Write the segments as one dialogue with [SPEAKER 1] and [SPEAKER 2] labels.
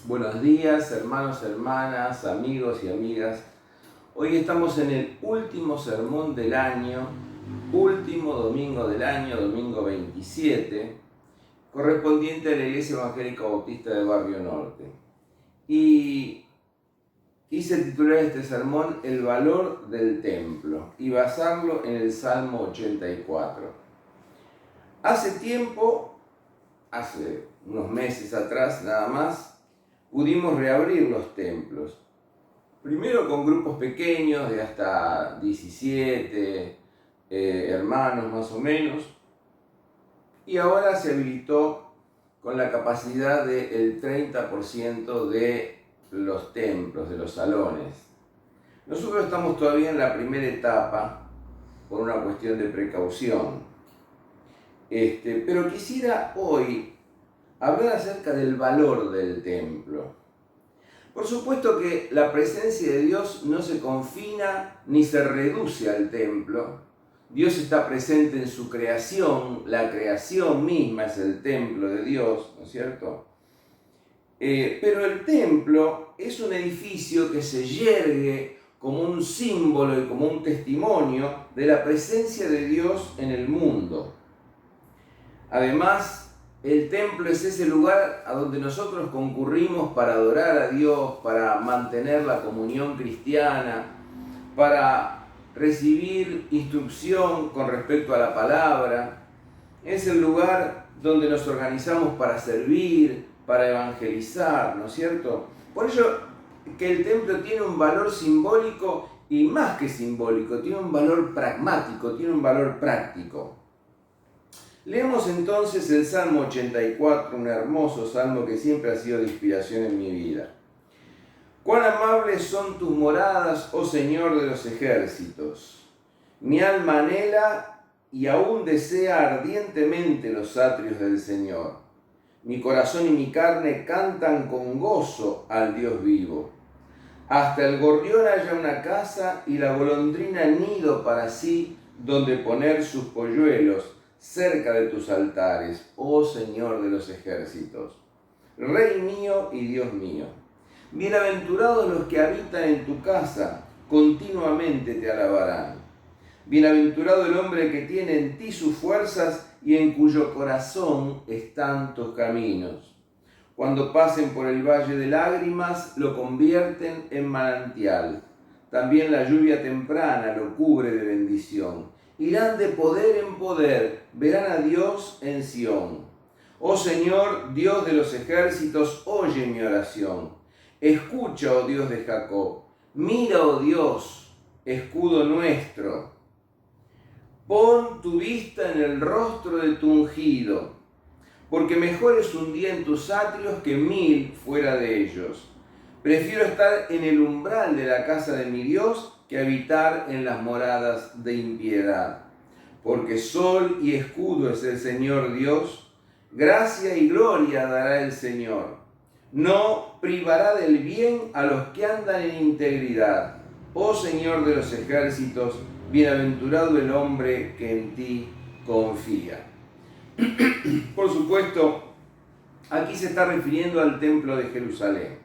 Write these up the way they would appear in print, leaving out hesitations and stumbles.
[SPEAKER 1] Buenos días, hermanos, hermanas, amigos y amigas. Hoy estamos en el último sermón del año, último domingo del año, domingo 27, correspondiente a la Iglesia Evangélica Bautista de Barrio Norte. Y quise titular este sermón El valor del templo y basarlo en el Salmo 84. Hace tiempo, hace unos meses atrás nada más, pudimos reabrir los templos. Primero con grupos pequeños de hasta 17 hermanos más o menos. Y ahora se habilitó con la capacidad del 30% de los templos, de los salones. Nosotros estamos todavía en la primera etapa por una cuestión de precaución. Pero quisiera hoy hablar acerca del valor del templo. Por supuesto que la presencia de Dios no se confina ni se reduce al templo. Dios está presente en su creación, la creación misma es el templo de Dios, ¿no es cierto? Pero el templo es un edificio que se yergue como un símbolo y como un testimonio de la presencia de Dios en el mundo. Además, el templo es ese lugar a donde nosotros concurrimos para adorar a Dios, para mantener la comunión cristiana, para recibir instrucción con respecto a la palabra. Es el lugar donde nos organizamos para servir, para evangelizar, ¿no es cierto? Por ello que el templo tiene un valor simbólico y más que simbólico, tiene un valor pragmático, tiene un valor práctico. Leemos entonces el Salmo 84, un hermoso salmo que siempre ha sido de inspiración en mi vida. Cuán amables son tus moradas, oh Señor de los ejércitos. Mi alma anhela y aún desea ardientemente los atrios del Señor. Mi corazón y mi carne cantan con gozo al Dios vivo. Hasta el gorrión halla una casa y la golondrina nido para sí, donde poner sus polluelos, cerca de tus altares, oh Señor de los ejércitos, Rey mío y Dios mío. Bienaventurados los que habitan en tu casa, continuamente te alabarán. Bienaventurado el hombre que tiene en ti sus fuerzas y en cuyo corazón están tus caminos. Cuando pasen por el valle de lágrimas, lo convierten en manantial. También la lluvia temprana lo cubre de bendición. Irán de poder en poder, verán a Dios en Sión. Oh Señor, Dios de los ejércitos, oye mi oración. Escucha, oh Dios de Jacob. Mira, oh Dios, escudo nuestro. Pon tu vista en el rostro de tu ungido, porque mejor es un día en tus atrios que 1000 fuera de ellos. Prefiero estar en el umbral de la casa de mi Dios que habitar en las moradas de impiedad. Porque sol y escudo es el Señor Dios, gracia y gloria dará el Señor. No privará del bien a los que andan en integridad. Oh Señor de los ejércitos, bienaventurado el hombre que en ti confía. Por supuesto, aquí se está refiriendo al templo de Jerusalén.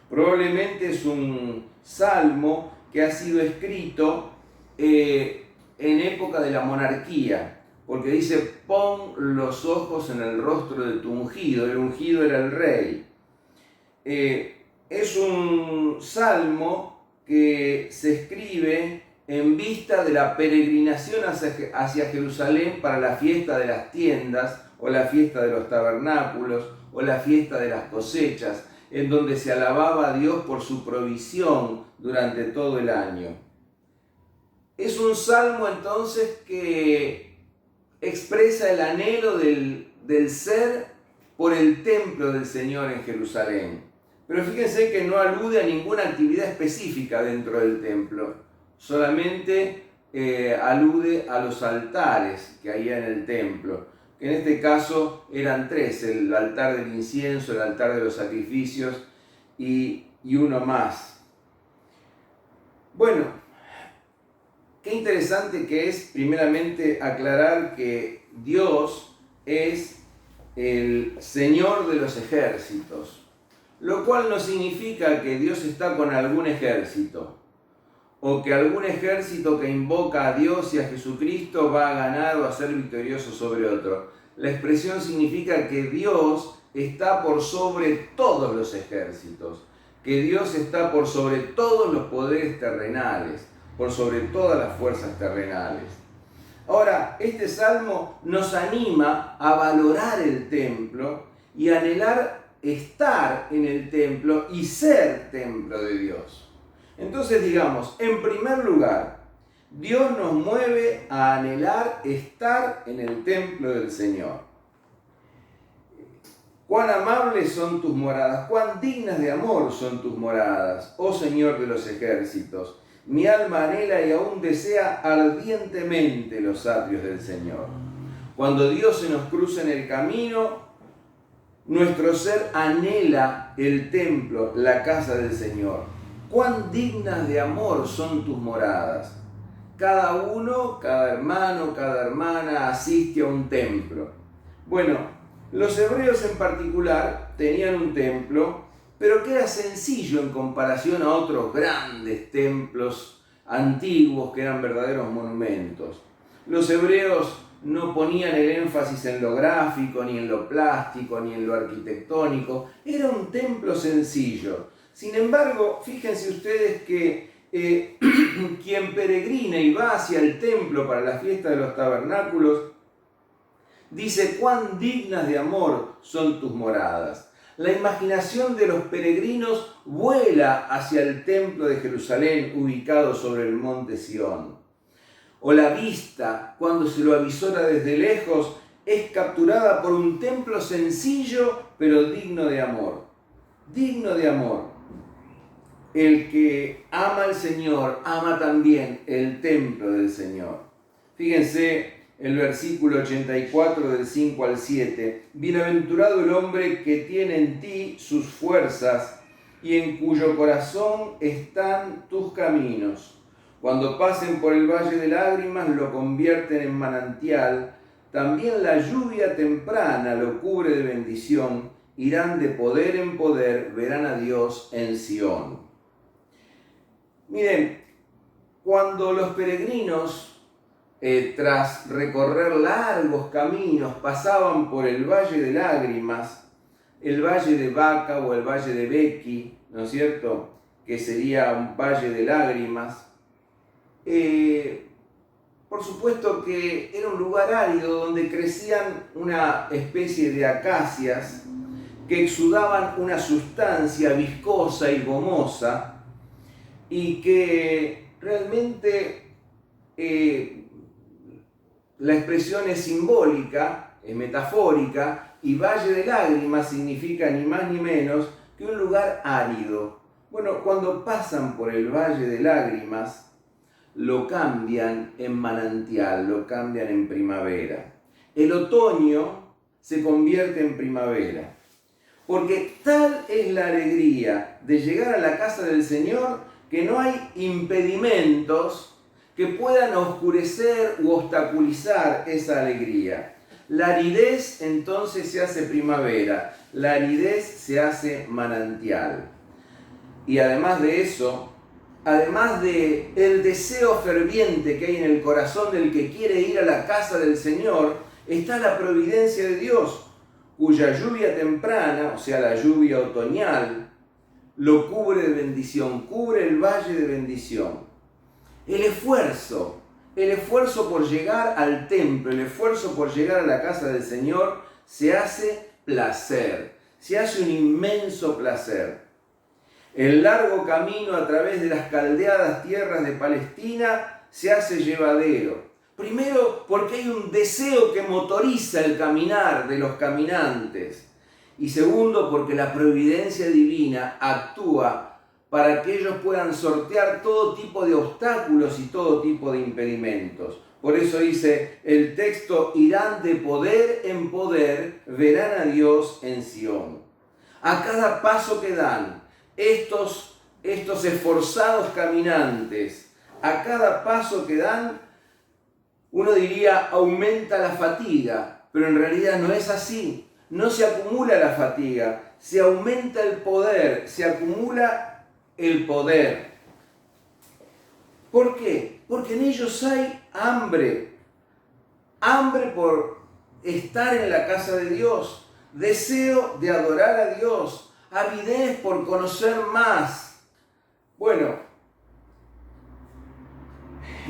[SPEAKER 1] Probablemente es un salmo que ha sido escrito en época de la monarquía, porque dice, pon los ojos en el rostro de tu ungido. El ungido era el rey. Es un salmo que se escribe en vista de la peregrinación hacia Jerusalén para la fiesta de las tiendas, o la fiesta de los tabernáculos, o la fiesta de las cosechas, en donde se alababa a Dios por su provisión durante todo el año. Es un salmo entonces que expresa el anhelo del ser por el templo del Señor en Jerusalén. Pero fíjense que no alude a ninguna actividad específica dentro del templo, solamente alude a los altares que había en el templo, que en este caso eran 3, el altar del incienso, el altar de los sacrificios y uno más. Bueno, qué interesante que es primeramente aclarar que Dios es el Señor de los ejércitos. lo cual no significa que Dios está con algún ejército, o que algún ejército que invoca a Dios y a Jesucristo va a ganar o a ser victorioso sobre otro. La expresión significa que Dios está por sobre todos los ejércitos, que Dios está por sobre todos los poderes terrenales, por sobre todas las fuerzas terrenales. Ahora, este salmo nos anima a valorar el templo y a anhelar estar en el templo y ser templo de Dios. Entonces digamos, en primer lugar, Dios nos mueve a anhelar estar en el templo del Señor. Cuán amables son tus moradas, cuán dignas de amor son tus moradas, oh Señor de los ejércitos. Mi alma anhela y aún desea ardientemente los atrios del Señor. Cuando Dios se nos cruza en el camino, nuestro ser anhela el templo, la casa del Señor. Cuán dignas de amor son tus moradas. Cada uno, cada hermano, cada hermana asiste a un templo. Bueno, los hebreos en particular tenían un templo, pero que era sencillo en comparación a otros grandes templos antiguos que eran verdaderos monumentos. Los hebreos no ponían el énfasis en lo gráfico, ni en lo plástico, ni en lo arquitectónico. Era un templo sencillo. Sin embargo, fíjense ustedes que quien peregrina y va hacia el templo para la fiesta de los tabernáculos, dice: cuán dignas de amor son tus moradas. La imaginación de los peregrinos vuela hacia el templo de Jerusalén ubicado sobre el monte Sión. O la vista, cuando se lo avisora desde lejos, es capturada por un templo sencillo pero digno de amor. Digno de amor. El que ama al Señor ama también el templo del Señor. Fíjense el versículo 84 del 5 al 7. Bienaventurado el hombre que tiene en ti sus fuerzas y en cuyo corazón están tus caminos. Cuando pasen por el valle de lágrimas lo convierten en manantial. También la lluvia temprana lo cubre de bendición. Irán de poder en poder, verán a Dios en Sión. Miren, cuando los peregrinos, tras recorrer largos caminos, pasaban por el Valle de Lágrimas, el Valle de Baca o el Valle de Bequi, ¿no es cierto?, que sería un valle de lágrimas, por supuesto que era un lugar árido donde crecían una especie de acacias que exudaban una sustancia viscosa y gomosa, y que realmente la expresión es simbólica, es metafórica, y Valle de Lágrimas significa ni más ni menos que un lugar árido. Bueno, cuando pasan por el Valle de Lágrimas, lo cambian en manantial, lo cambian en primavera. El otoño se convierte en primavera, porque tal es la alegría de llegar a la casa del Señor que no hay impedimentos que puedan oscurecer u obstaculizar esa alegría. La aridez entonces se hace primavera, la aridez se hace manantial. Y además de eso, además de el deseo ferviente que hay en el corazón del que quiere ir a la casa del Señor, está la providencia de Dios, cuya lluvia temprana, o sea, la lluvia otoñal, lo cubre de bendición, cubre el valle de bendición. El esfuerzo por llegar al templo, el esfuerzo por llegar a la casa del Señor se hace placer, se hace un inmenso placer. El largo camino a través de las caldeadas tierras de Palestina se hace llevadero. Primero, porque hay un deseo que motoriza el caminar de los caminantes. Y segundo, porque la providencia divina actúa para que ellos puedan sortear todo tipo de obstáculos y todo tipo de impedimentos. Por eso dice el texto: irán de poder en poder, verán a Dios en Sión. A cada paso que dan, estos esforzados caminantes, a cada paso que dan, uno diría aumenta la fatiga, pero en realidad no es así. no se acumula la fatiga, se aumenta el poder, se acumula el poder. ¿Por qué? Porque en ellos hay hambre, hambre por estar en la casa de Dios, deseo de adorar a Dios, avidez por conocer más. Bueno,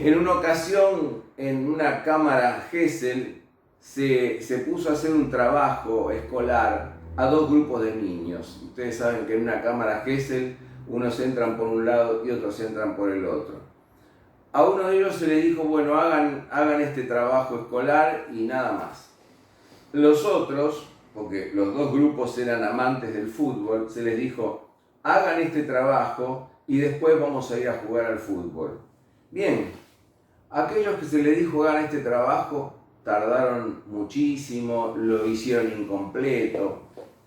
[SPEAKER 1] en una ocasión, en una cámara Gesell, se puso a hacer un trabajo escolar a dos grupos de niños. Ustedes saben que en una cámara Gesell unos entran por un lado y otros entran por el otro. A uno de ellos se le dijo, bueno, hagan este trabajo escolar y nada más. Los otros, porque los dos grupos eran amantes del fútbol, se les dijo, hagan este trabajo y después vamos a ir a jugar al fútbol. Bien, aquellos que se les dijo hagan este trabajo tardaron muchísimo, lo hicieron incompleto,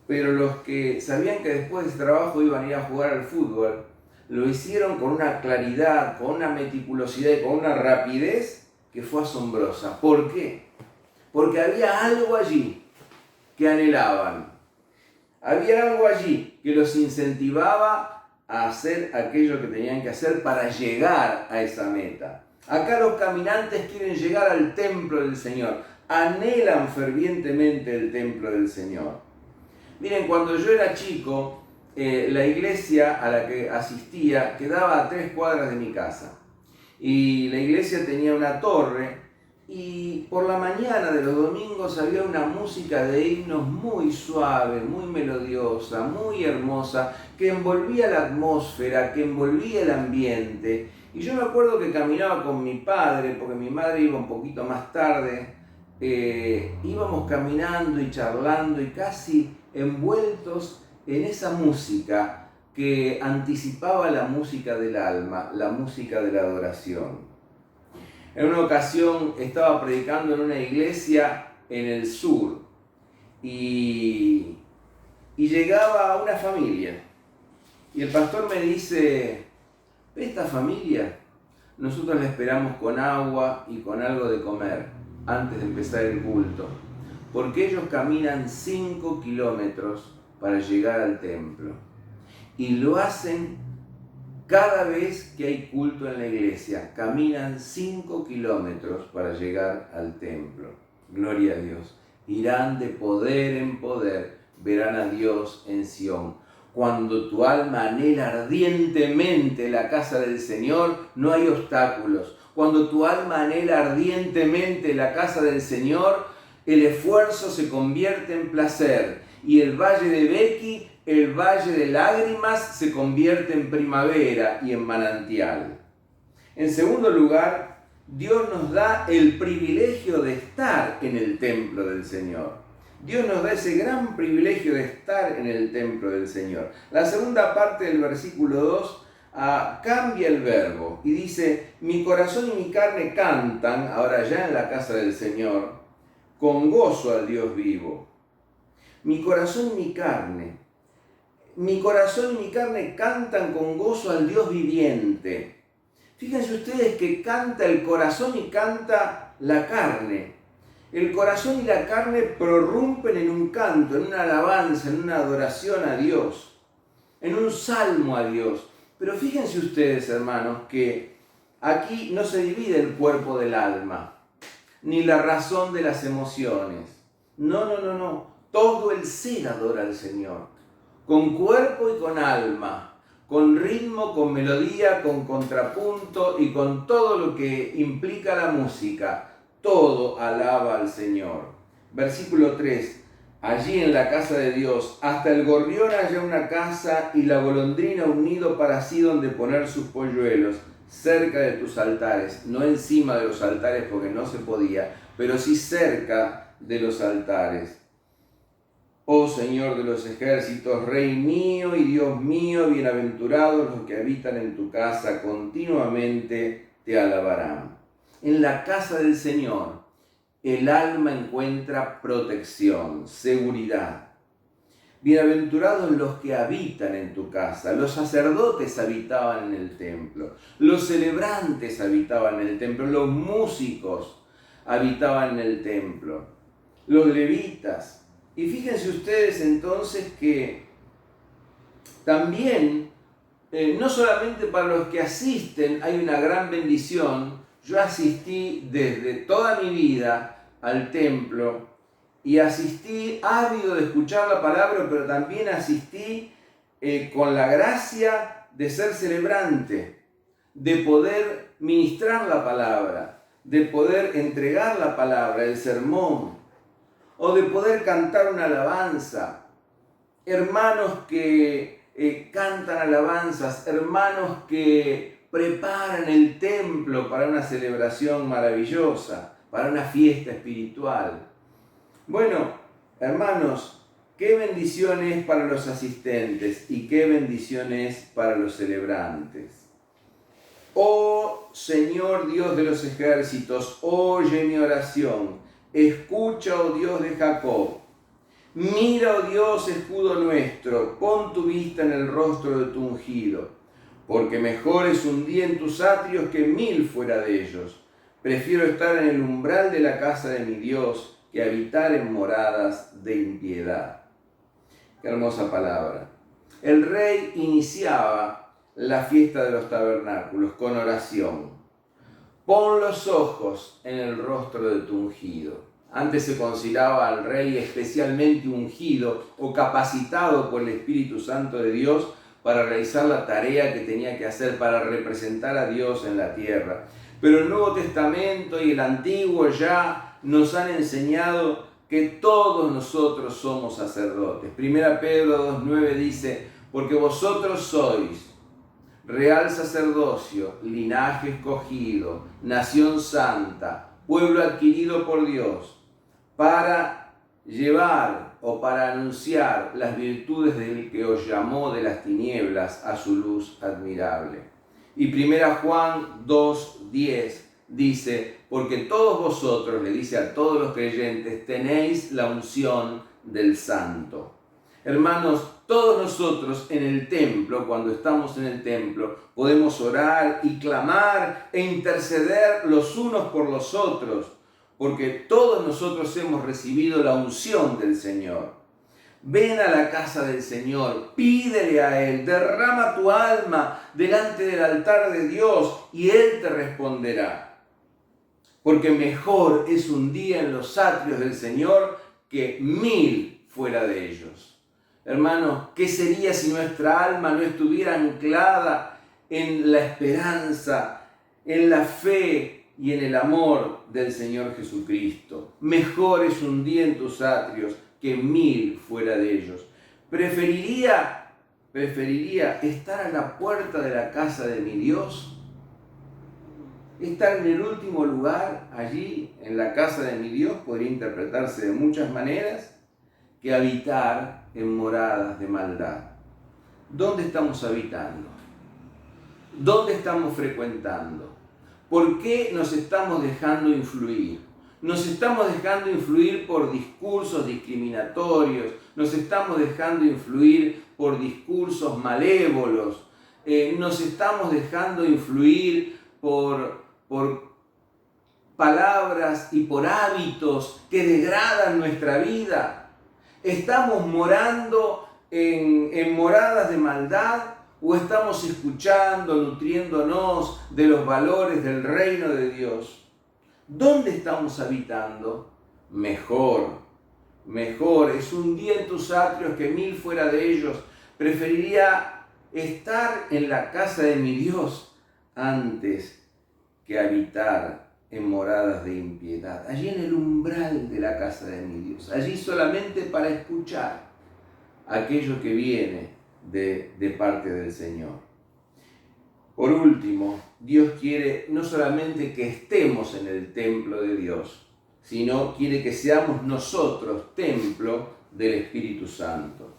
[SPEAKER 1] pero los que sabían que después de ese trabajo iban a ir a jugar al fútbol, lo hicieron con una claridad, con una meticulosidad y con una rapidez que fue asombrosa. ¿Por qué? Porque había algo allí que anhelaban. Había algo allí que los incentivaba a hacer aquello que tenían que hacer para llegar a esa meta. Acá los caminantes quieren llegar al templo del Señor, anhelan fervientemente el templo del Señor. Miren, cuando yo era chico, la iglesia a la que asistía quedaba a 3 cuadras de mi casa. Y la iglesia tenía una torre y por la mañana de los domingos había una música de himnos muy suave, muy melodiosa, muy hermosa, que envolvía la atmósfera, que envolvía el ambiente. Y yo me acuerdo que caminaba con mi padre, porque mi madre iba un poquito más tarde, íbamos caminando y charlando y casi envueltos en esa música que anticipaba la música del alma, la música de la adoración. En una ocasión estaba predicando en una iglesia en el sur y llegaba una familia y el pastor me dice, esta familia nosotros la esperamos con agua y con algo de comer antes de empezar el culto, porque ellos caminan 5 kilómetros para llegar al templo y lo hacen cada vez que hay culto en la iglesia, caminan 5 kilómetros para llegar al templo. Gloria a Dios. Irán de poder en poder, verán a Dios en Sión. Cuando tu alma anhela ardientemente la casa del Señor, no hay obstáculos. Cuando tu alma anhela ardientemente la casa del Señor, el esfuerzo se convierte en placer. Y el valle de Bequi, el valle de lágrimas, se convierte en primavera y en manantial. En segundo lugar, Dios nos da el privilegio de estar en el templo del Señor. Dios nos da ese gran privilegio de estar en el templo del Señor. La segunda parte del versículo 2 cambia el verbo y dice, mi corazón y mi carne cantan, ahora ya en la casa del Señor, con gozo al Dios vivo. Mi corazón y mi carne cantan con gozo al Dios viviente. Fíjense ustedes que canta el corazón y canta la carne. El corazón y la carne prorrumpen en un canto, en una alabanza, en una adoración a Dios, en un salmo a Dios. Pero fíjense ustedes, hermanos, que aquí no se divide el cuerpo del alma, ni la razón de las emociones. No. Todo el ser adora al Señor, con cuerpo y con alma, con ritmo, con melodía, con contrapunto y con todo lo que implica la música. Todo alaba al Señor. Versículo 3. Allí en la casa de Dios, hasta el gorrión halla una casa y la golondrina un nido para sí donde poner sus polluelos, cerca de tus altares, no encima de los altares porque no se podía, pero sí cerca de los altares. Oh Señor de los ejércitos, Rey mío y Dios mío, bienaventurados los que habitan en tu casa, continuamente te alabarán. En la casa del Señor, el alma encuentra protección, seguridad. Bienaventurados los que habitan en tu casa. Los sacerdotes habitaban en el templo, los celebrantes habitaban en el templo, los músicos habitaban en el templo, los levitas, Y fíjense ustedes entonces que también, no solamente para los que asisten hay una gran bendición. Yo asistí desde toda mi vida al templo y asistí ávido de escuchar la palabra, pero también asistí con la gracia de ser celebrante, de poder ministrar la palabra, de poder entregar la palabra, el sermón, o de poder cantar una alabanza. Hermanos que cantan alabanzas, hermanos que preparan el templo para una celebración maravillosa, para una fiesta espiritual. Bueno, hermanos, qué bendición es para los asistentes y qué bendición es para los celebrantes. Oh Señor Dios de los ejércitos, oye mi oración, escucha, oh Dios de Jacob. Mira, oh Dios, escudo nuestro, pon tu vista en el rostro de tu ungido, porque mejor es un día en tus atrios que 1000 fuera de ellos. Prefiero estar en el umbral de la casa de mi Dios que habitar en moradas de impiedad. Qué hermosa palabra. El rey iniciaba la fiesta de los tabernáculos con oración. Pon los ojos en el rostro de tu ungido. Antes se consideraba al rey especialmente ungido o capacitado por el Espíritu Santo de Dios para realizar la tarea que tenía que hacer para representar a Dios en la tierra. Pero el Nuevo Testamento y el Antiguo ya nos han enseñado que todos nosotros somos sacerdotes. 1 Pedro 2:9 dice, porque vosotros sois real sacerdocio, linaje escogido, nación santa, pueblo adquirido por Dios, para llevar o para anunciar las virtudes del que os llamó de las tinieblas a su luz admirable. Y 1 Juan 2:10 dice, porque todos vosotros, le dice a todos los creyentes, tenéis la unción del Santo. Hermanos, todos nosotros en el templo, cuando estamos en el templo, podemos orar y clamar e interceder los unos por los otros, porque todos nosotros hemos recibido la unción del Señor. Ven a la casa del Señor, pídele a Él, derrama tu alma delante del altar de Dios y Él te responderá. Porque mejor es un día en los atrios del Señor que 1000 fuera de ellos. Hermanos, ¿qué sería si nuestra alma no estuviera anclada en la esperanza, en la fe y en el amor del Señor Jesucristo? Mejor es un día en tus atrios que 1000 fuera de ellos. Preferiría estar a la puerta de la casa de mi Dios, estar en el último lugar, allí en la casa de mi Dios, podría interpretarse de muchas maneras, que habitar en moradas de maldad. ¿Dónde estamos habitando? ¿Dónde estamos frecuentando? ¿Por qué nos estamos dejando influir? Nos estamos dejando influir por discursos discriminatorios, nos estamos dejando influir por discursos malévolos, nos estamos dejando influir por palabras y por hábitos que degradan nuestra vida. ¿Estamos morando en moradas de maldad o estamos escuchando, nutriéndonos de los valores del reino de Dios? ¿Dónde estamos habitando? Mejor es un día en tus atrios que 1000 fuera de ellos. Preferiría estar en la casa de mi Dios antes que habitar en moradas de impiedad, allí en el umbral de la casa de mi Dios, allí solamente para escuchar aquello que viene de parte del Señor. Por último, Dios quiere no solamente que estemos en el templo de Dios, sino quiere que seamos nosotros templo del Espíritu Santo.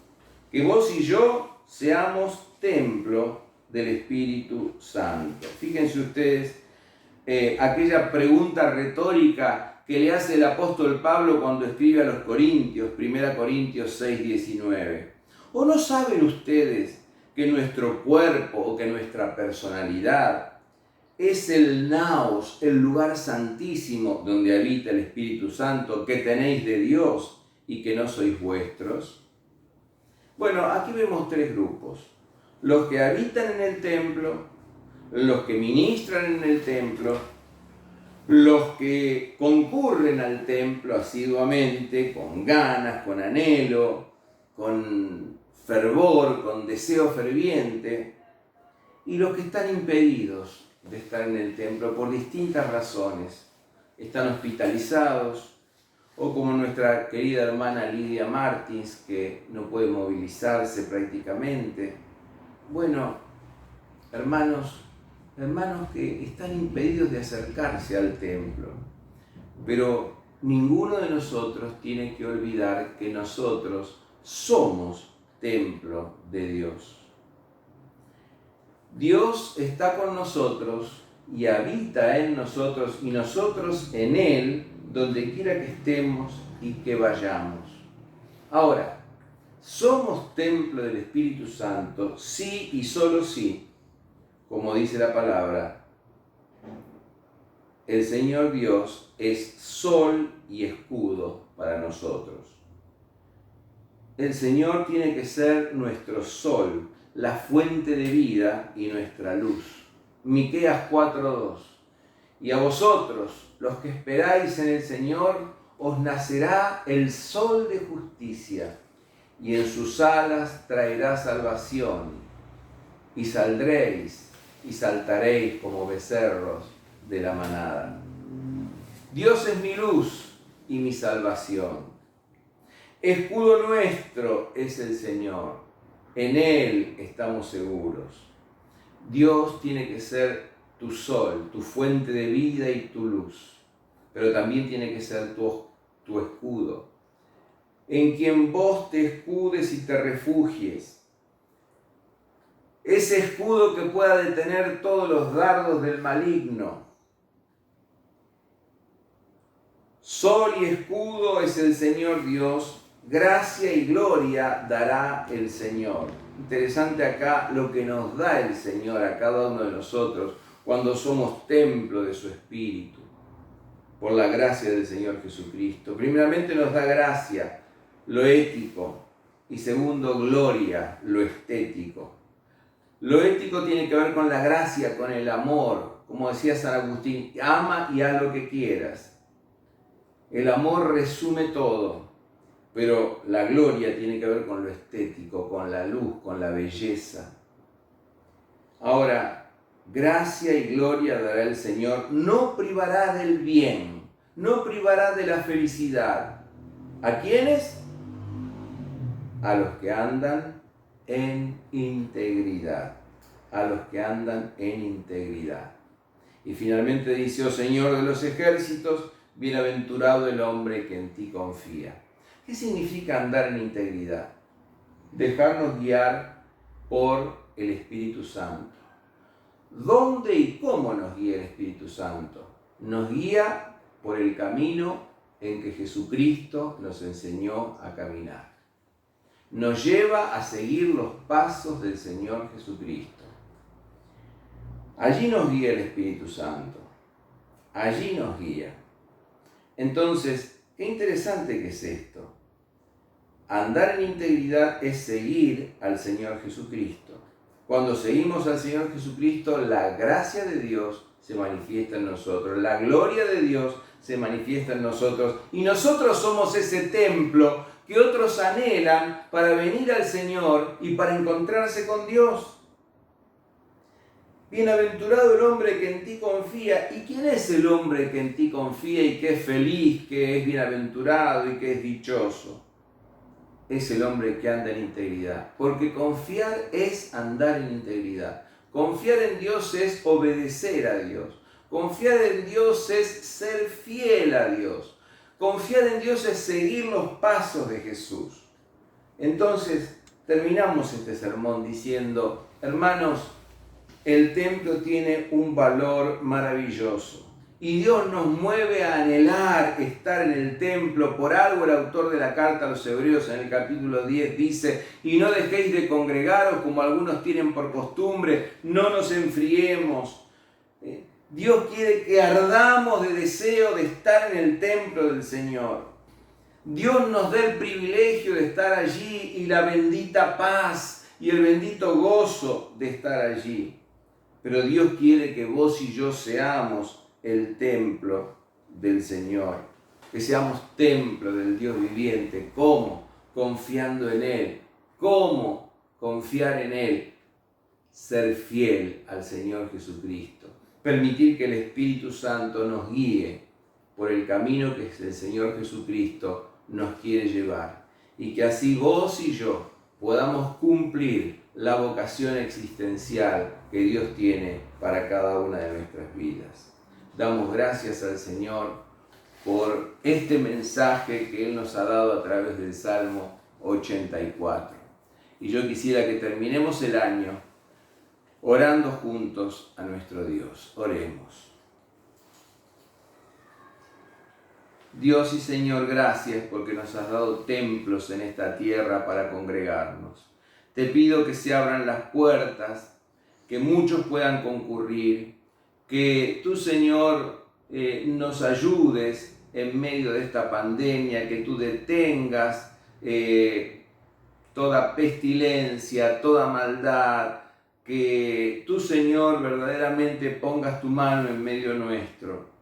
[SPEAKER 1] Que vos y yo seamos templo del Espíritu Santo. Fíjense ustedes aquella pregunta retórica que le hace el apóstol Pablo cuando escribe a los Corintios, 1 Corintios 6:19. ¿O no saben ustedes que nuestro cuerpo o que nuestra personalidad es el naos, el lugar santísimo donde habita el Espíritu Santo que tenéis de Dios y que no sois vuestros? Bueno, aquí vemos tres grupos. Los que habitan en el templo, los que ministran en el templo, los que concurren al templo asiduamente, con ganas, con anhelo, con fervor, con deseo ferviente, y los que están impedidos de estar en el templo por distintas razones. Están hospitalizados, o como nuestra querida hermana Lidia Martins, que no puede movilizarse prácticamente. Bueno, hermanos que están impedidos de acercarse al templo. Pero ninguno de nosotros tiene que olvidar que nosotros somos templo de Dios. Dios está con nosotros y habita en nosotros y nosotros en Él, donde quiera que estemos y que vayamos. Ahora, somos templo del Espíritu Santo, sí y solo sí. Como dice la palabra, el Señor Dios es sol y escudo para nosotros. El Señor tiene que ser nuestro sol, la fuente de vida y nuestra luz. Miqueas 4:2. Y a vosotros, los que esperáis en el Señor, os nacerá el sol de justicia, y en sus alas traerá salvación, y saldréis y saltaréis como becerros de la manada. Dios es mi luz y mi salvación. Escudo nuestro es el Señor. En Él estamos seguros. Dios tiene que ser tu sol, tu fuente de vida y tu luz. Pero también tiene que ser tu escudo, en quien vos te escudes y te refugies. Ese escudo que pueda detener todos los dardos del maligno. Sol y escudo es el Señor Dios, gracia y gloria dará el Señor. Interesante acá lo que nos da el Señor a cada uno de nosotros cuando somos templo de su Espíritu, por la gracia del Señor Jesucristo. Primeramente nos da gracia, lo ético, y segundo, gloria, lo estético. Lo ético tiene que ver con la gracia, con el amor. Como decía San Agustín, ama y haz lo que quieras. El amor resume todo, pero la gloria tiene que ver con lo estético, con la luz, con la belleza. Ahora, gracia y gloria dará el Señor, no privará del bien, no privará de la felicidad. ¿A quiénes? A los que andan en integridad, a los que andan en integridad. Y finalmente dice, oh Señor de los ejércitos, bienaventurado el hombre que en ti confía. ¿Qué significa andar en integridad? Dejarnos guiar por el Espíritu Santo. ¿Dónde y cómo nos guía el Espíritu Santo? Nos guía por el camino en que Jesucristo nos enseñó a caminar. Nos lleva a seguir los pasos del Señor Jesucristo. Allí nos guía el Espíritu Santo. Allí nos guía. Entonces, qué interesante que es esto. Andar en integridad es seguir al Señor Jesucristo. Cuando seguimos al Señor Jesucristo, la gracia de Dios se manifiesta en nosotros, la gloria de Dios se manifiesta en nosotros, y nosotros somos ese templo que otros anhelan para venir al Señor y para encontrarse con Dios. Bienaventurado el hombre que en ti confía. ¿Y quién es el hombre que en ti confía y que es feliz, que es bienaventurado y que es dichoso? Es el hombre que anda en integridad. Porque confiar es andar en integridad. Confiar en Dios es obedecer a Dios. Confiar en Dios es ser fiel a Dios. Confiar en Dios es seguir los pasos de Jesús. Entonces, terminamos este sermón diciendo, hermanos, el templo tiene un valor maravilloso. Y Dios nos mueve a anhelar estar en el templo. Por algo el autor de la carta a los Hebreos en el capítulo 10 dice, y no dejéis de congregaros como algunos tienen por costumbre, no nos enfriemos. Dios quiere que ardamos de deseo de estar en el templo del Señor. Dios nos da el privilegio de estar allí y la bendita paz y el bendito gozo de estar allí. Pero Dios quiere que vos y yo seamos el templo del Señor, que seamos templo del Dios viviente. ¿Cómo? Confiando en Él. ¿Cómo confiar en Él? Ser fiel al Señor Jesucristo. Permitir que el Espíritu Santo nos guíe por el camino que el Señor Jesucristo nos quiere llevar. Y que así vos y yo podamos cumplir la vocación existencial que Dios tiene para cada una de nuestras vidas. Damos gracias al Señor por este mensaje que Él nos ha dado a través del Salmo 84. Y yo quisiera que terminemos el año orando juntos a nuestro Dios. Oremos. Dios y Señor, gracias porque nos has dado templos en esta tierra para congregarnos. Te pido que se abran las puertas, que muchos puedan concurrir, que tú, Señor, nos ayudes en medio de esta pandemia, que tú detengas toda pestilencia, toda maldad, que tú, Señor, verdaderamente pongas tu mano en medio nuestro.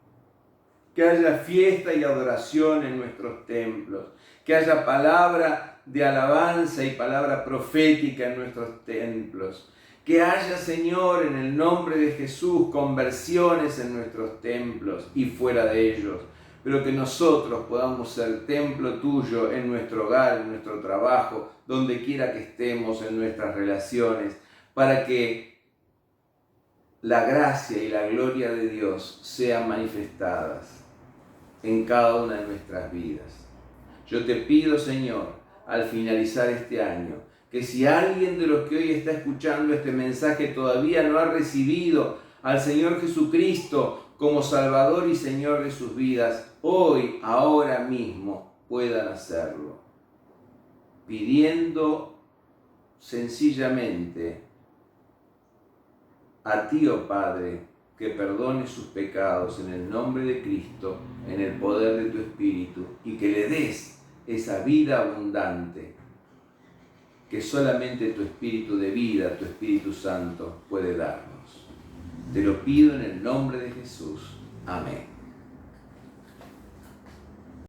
[SPEAKER 1] Que haya fiesta y adoración en nuestros templos, que haya palabra de alabanza y palabra profética en nuestros templos, que haya, Señor, en el nombre de Jesús, conversiones en nuestros templos y fuera de ellos, pero que nosotros podamos ser templo tuyo en nuestro hogar, en nuestro trabajo, donde quiera que estemos, en nuestras relaciones, para que la gracia y la gloria de Dios sean manifestadas en cada una de nuestras vidas. Yo te pido, Señor, al finalizar este año, que si alguien de los que hoy está escuchando este mensaje todavía no ha recibido al Señor Jesucristo como Salvador y Señor de sus vidas, hoy, ahora mismo, puedan hacerlo, pidiendo sencillamente a ti, oh Padre, que perdone sus pecados en el nombre de Cristo, en el poder de tu Espíritu, y que le des esa vida abundante que solamente tu Espíritu de vida, tu Espíritu Santo, puede darnos. Te lo pido en el nombre de Jesús. Amén.